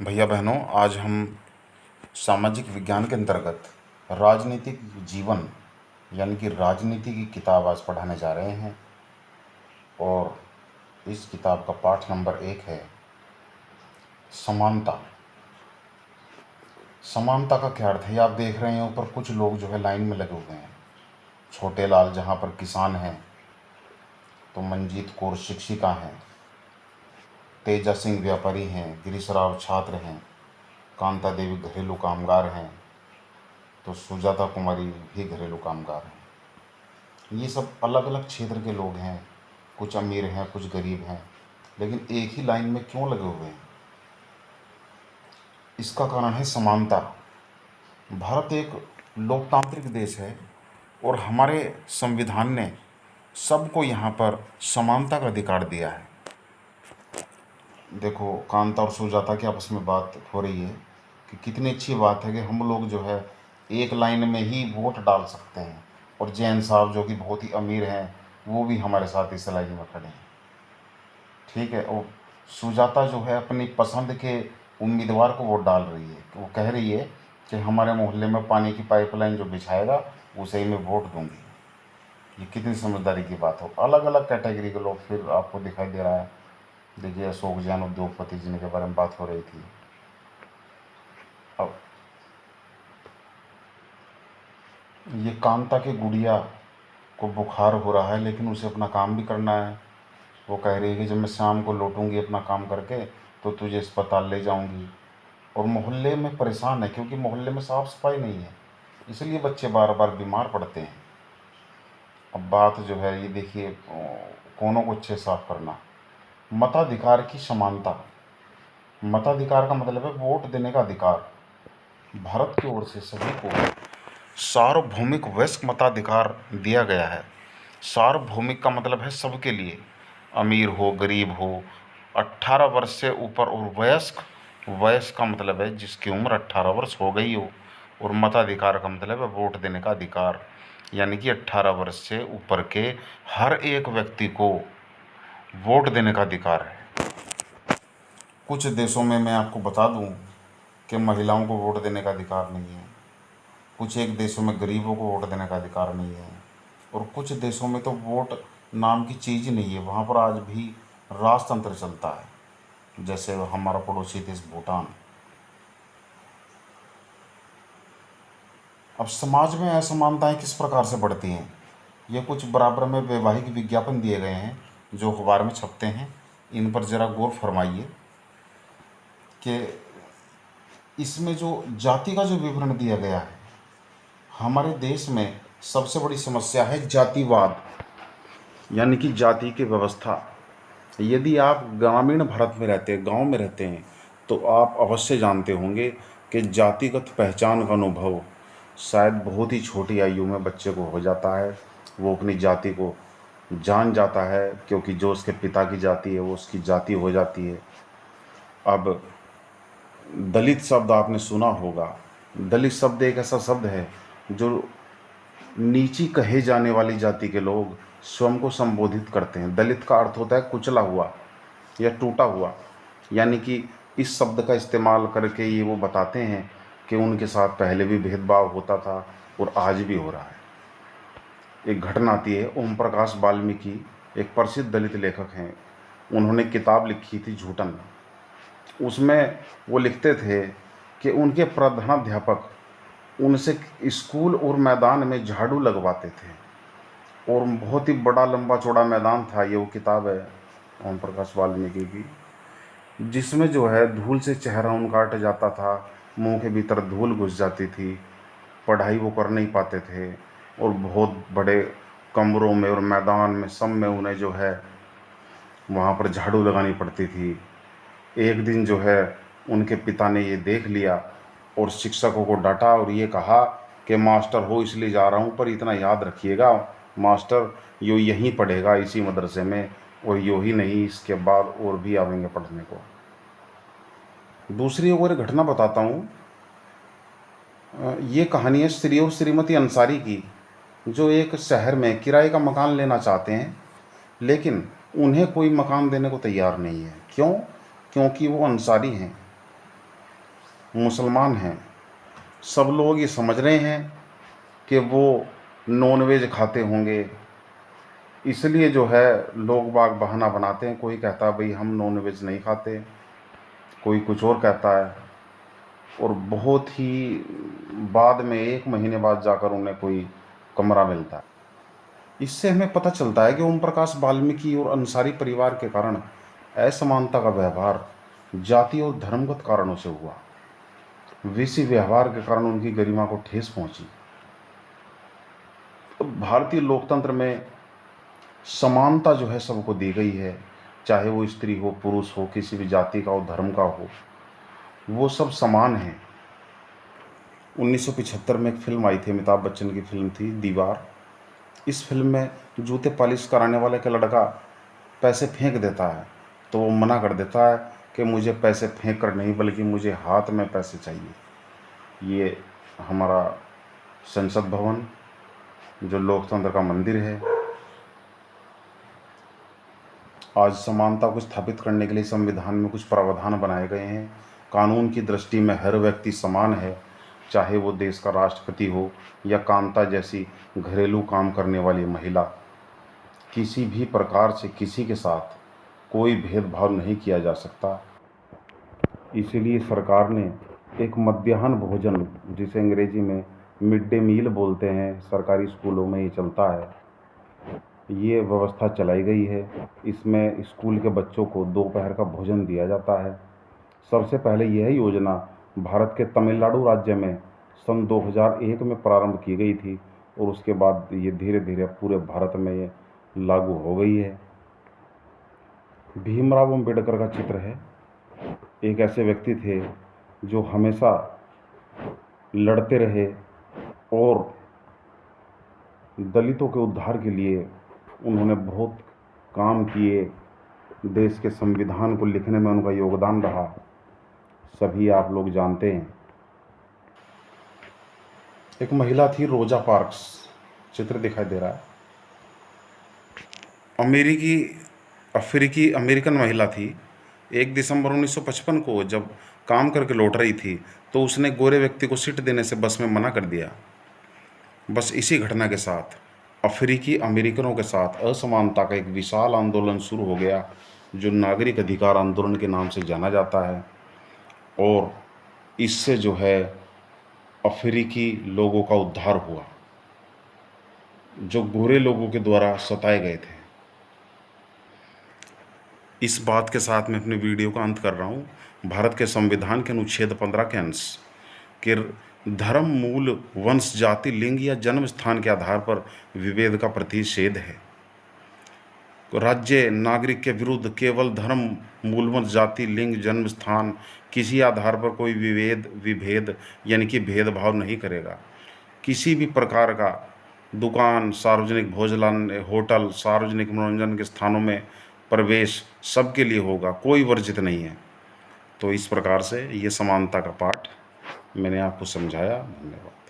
भैया बहनों, आज हम सामाजिक विज्ञान के अंतर्गत राजनीतिक जीवन यानी कि राजनीति की किताब आज पढ़ाने जा रहे हैं। और इस किताब का पाठ नंबर 1 है समानता। समानता का क्या अर्थ है, ये आप देख रहे हैं। ऊपर कुछ लोग जो है लाइन में लगे हुए हैं। छोटे लाल जहाँ पर किसान हैं, तो मंजीत कौर शिक्षिका हैं, तेजा सिंह व्यापारी हैं, गिरीश राव छात्र हैं, कांता देवी घरेलू कामगार हैं, तो सुजाता कुमारी भी घरेलू कामगार हैं। ये सब अलग अलग क्षेत्र के लोग हैं, कुछ अमीर हैं कुछ गरीब हैं, लेकिन एक ही लाइन में क्यों लगे हुए हैं? इसका कारण है समानता। भारत एक लोकतांत्रिक देश है और हमारे संविधान ने सबको यहाँ पर समानता का अधिकार दिया है। देखो, कांता और सुजाता की आपस में बात हो रही है कि कितनी अच्छी बात है कि हम लोग जो है एक लाइन में ही वोट डाल सकते हैं, और जैन साहब जो कि बहुत ही अमीर हैं वो भी हमारे साथ इस लाइन में खड़े हैं। ठीक है। और सुजाता जो है अपनी पसंद के उम्मीदवार को वोट डाल रही है। वो कह रही है कि हमारे मोहल्ले में पानी की पाइपलाइन जो बिछाएगा उसे ही मैं वोट दूंगी। ये कितनी समझदारी की बात हो। अलग अलग कैटेगरी के लोग फिर आपको दिखाई दे रहा है। देखिए, अशोक जैन उद्योगपति जिनके बारे में बात हो रही थी। अब ये कांता के गुड़िया को बुखार हो रहा है, लेकिन उसे अपना काम भी करना है। वो कह रही है कि जब मैं शाम को लौटूंगी अपना काम करके तो तुझे अस्पताल ले जाऊंगी। और मोहल्ले में परेशान है क्योंकि मोहल्ले में साफ़ सफाई नहीं है, इसलिए बच्चे बार बार बीमार पड़ते हैं। अब बात जो है ये देखिए, कोनों को अच्छे साफ करना। मताधिकार की समानता। मताधिकार का मतलब है वोट देने का अधिकार। भारत की ओर से सभी को सार्वभौमिक वयस्क मताधिकार दिया गया है। सार्वभौमिक का मतलब है सबके लिए, अमीर हो गरीब हो, 18 वर्ष से ऊपर। और वयस्क, वयस्क का मतलब है जिसकी उम्र 18 वर्ष हो गई हो। और मताधिकार का मतलब है वोट देने का अधिकार, यानी कि 18 वर्ष से ऊपर के हर एक व्यक्ति को वोट देने का अधिकार है। कुछ देशों में मैं आपको बता दूं कि महिलाओं को वोट देने का अधिकार नहीं है। कुछ एक देशों में गरीबों को वोट देने का अधिकार नहीं है। और कुछ देशों में तो वोट नाम की चीज़ ही नहीं है। वहाँ पर आज भी राजतंत्र चलता है, जैसे हमारा पड़ोसी देश भूटान। अब समाज में असमानताएं किस प्रकार से बढ़ती हैं, ये कुछ बराबर में वैवाहिक विज्ञापन दिए गए हैं जो अखबार में छपते हैं। इन पर ज़रा गौर फरमाइए कि इसमें जो जाति का जो विवरण दिया गया है। हमारे देश में सबसे बड़ी समस्या है जातिवाद, यानी कि जाति की व्यवस्था। यदि आप ग्रामीण भारत में रहते हैं, गांव में रहते हैं, तो आप अवश्य जानते होंगे कि जातिगत पहचान का अनुभव शायद बहुत ही छोटी आयु में बच्चे को हो जाता है। वो अपनी जाति को जान जाता है, क्योंकि जो उसके पिता की जाति है वो उसकी जाति हो जाती है। अब दलित शब्द आपने सुना होगा। दलित शब्द एक ऐसा शब्द है जो नीची कहे जाने वाली जाति के लोग स्वयं को संबोधित करते हैं। दलित का अर्थ होता है कुचला हुआ या टूटा हुआ, यानी कि इस शब्द का इस्तेमाल करके ये वो बताते हैं कि उनके साथ पहले भी भेदभाव होता था और आज भी हो रहा है। एक घटना आती है, ओम प्रकाश वाल्मीकि एक प्रसिद्ध दलित लेखक हैं। उन्होंने किताब लिखी थी झूठन। उसमें वो लिखते थे कि उनके प्रधानाध्यापक उनसे स्कूल और मैदान में झाड़ू लगवाते थे। और बहुत ही बड़ा लंबा चौड़ा मैदान था। ये वो किताब है ओम प्रकाश वाल्मीकि की, जिसमें जो है धूल से चेहरा उनका अट जाता था, मुंह के भीतर धूल घुस जाती थी, पढ़ाई वो कर नहीं पाते थे। और बहुत बड़े कमरों में और मैदान में सब में उन्हें जो है वहाँ पर झाड़ू लगानी पड़ती थी। एक दिन जो है उनके पिता ने ये देख लिया और शिक्षकों को डांटा और ये कहा कि मास्टर हो इसलिए जा रहा हूँ, पर इतना याद रखिएगा, मास्टर यो यहीं पढ़ेगा इसी मदरसे में, और यो ही नहीं इसके बाद और भी आवेंगे पढ़ने को। दूसरी और घटना बताता हूँ। ये कहानी है श्री और श्रीमती अंसारी की, जो एक शहर में किराए का मकान लेना चाहते हैं, लेकिन उन्हें कोई मकान देने को तैयार नहीं है। क्यों? क्योंकि वो अंसारी हैं। मुसलमान हैं, सब लोग ये समझ रहे हैं कि वो नॉनवेज खाते होंगे, इसलिए जो है लोग बाग बहाना बनाते हैं। कोई कहता है भाई हम नॉनवेज नहीं खाते, कोई कुछ और कहता है, और बहुत ही बाद में 1 महीने बाद जाकर उन्हें कोई कमरा मिलता है। इससे हमें पता चलता है कि ओम प्रकाश वाल्मीकि और अंसारी परिवार के कारण असमानता का व्यवहार जाति और धर्मगत कारणों से हुआ। वैसी व्यवहार के कारण उनकी गरिमा को ठेस पहुंची। तो भारतीय लोकतंत्र में समानता जो है सबको दी गई है, चाहे वो स्त्री हो, पुरुष हो, किसी भी जाति का हो, धर्म का हो, वो सब समान हैं। 1975 में एक फिल्म आई थी, अमिताभ बच्चन की फिल्म थी दीवार। इस फिल्म में जूते पॉलिश कराने वाले का लड़का पैसे फेंक देता है, तो वो मना कर देता है कि मुझे पैसे फेंक कर नहीं, बल्कि मुझे हाथ में पैसे चाहिए। ये हमारा संसद भवन जो लोकतंत्र का मंदिर है, आज समानता को स्थापित करने के लिए संविधान में कुछ प्रावधान बनाए गए हैं। कानून की दृष्टि में हर व्यक्ति समान है, चाहे वो देश का राष्ट्रपति हो या कांता जैसी घरेलू काम करने वाली महिला। किसी भी प्रकार से किसी के साथ कोई भेदभाव नहीं किया जा सकता। इसीलिए सरकार ने एक मध्याह्न भोजन, जिसे अंग्रेजी में मिड डे मील बोलते हैं, सरकारी स्कूलों में ये चलता है, ये व्यवस्था चलाई गई है। इसमें स्कूल के बच्चों को दोपहर का भोजन दिया जाता है। सबसे पहले यह योजना भारत के तमिलनाडु राज्य में सन 2001 में प्रारंभ की गई थी, और उसके बाद ये धीरे धीरे पूरे भारत में ये लागू हो गई है। भीमराव अंबेडकर का चित्र है। एक ऐसे व्यक्ति थे जो हमेशा लड़ते रहे और दलितों के उद्धार के लिए उन्होंने बहुत काम किए। देश के संविधान को लिखने में उनका योगदान रहा, सभी आप लोग जानते हैं। एक महिला थी रोजा पार्क्स, चित्र दिखाई दे रहा है। अफ्रीकी अमेरिकन महिला थी। 1 दिसंबर 1955 को जब काम करके लौट रही थी, तो उसने गोरे व्यक्ति को सीट देने से बस में मना कर दिया। बस इसी घटना के साथ अफ्रीकी अमेरिकनों के साथ असमानता का एक विशाल आंदोलन शुरू हो गया, जो नागरिक अधिकार आंदोलन के नाम से जाना जाता है। और इससे जो है अफ्रीकी लोगों का उद्धार हुआ, जो गोरे लोगों के द्वारा सताए गए थे। इस बात के साथ मैं अपने वीडियो का अंत कर रहा हूँ। भारत के संविधान के अनुच्छेद 15 के अंश के धर्म, मूल, वंश, जाति, लिंग या जन्म स्थान के आधार पर विभेद का प्रतिषेध है। राज्य नागरिक के विरुद्ध केवल धर्म, मूल, वंश, जाति, लिंग, जन्म स्थान, किसी आधार पर कोई विभेद यानी कि भेदभाव नहीं करेगा। किसी भी प्रकार का दुकान, सार्वजनिक भोजनालय, होटल, सार्वजनिक मनोरंजन के स्थानों में प्रवेश सबके लिए होगा, कोई वर्जित नहीं है। तो इस प्रकार से ये समानता का पाठ मैंने आपको समझाया। धन्यवाद।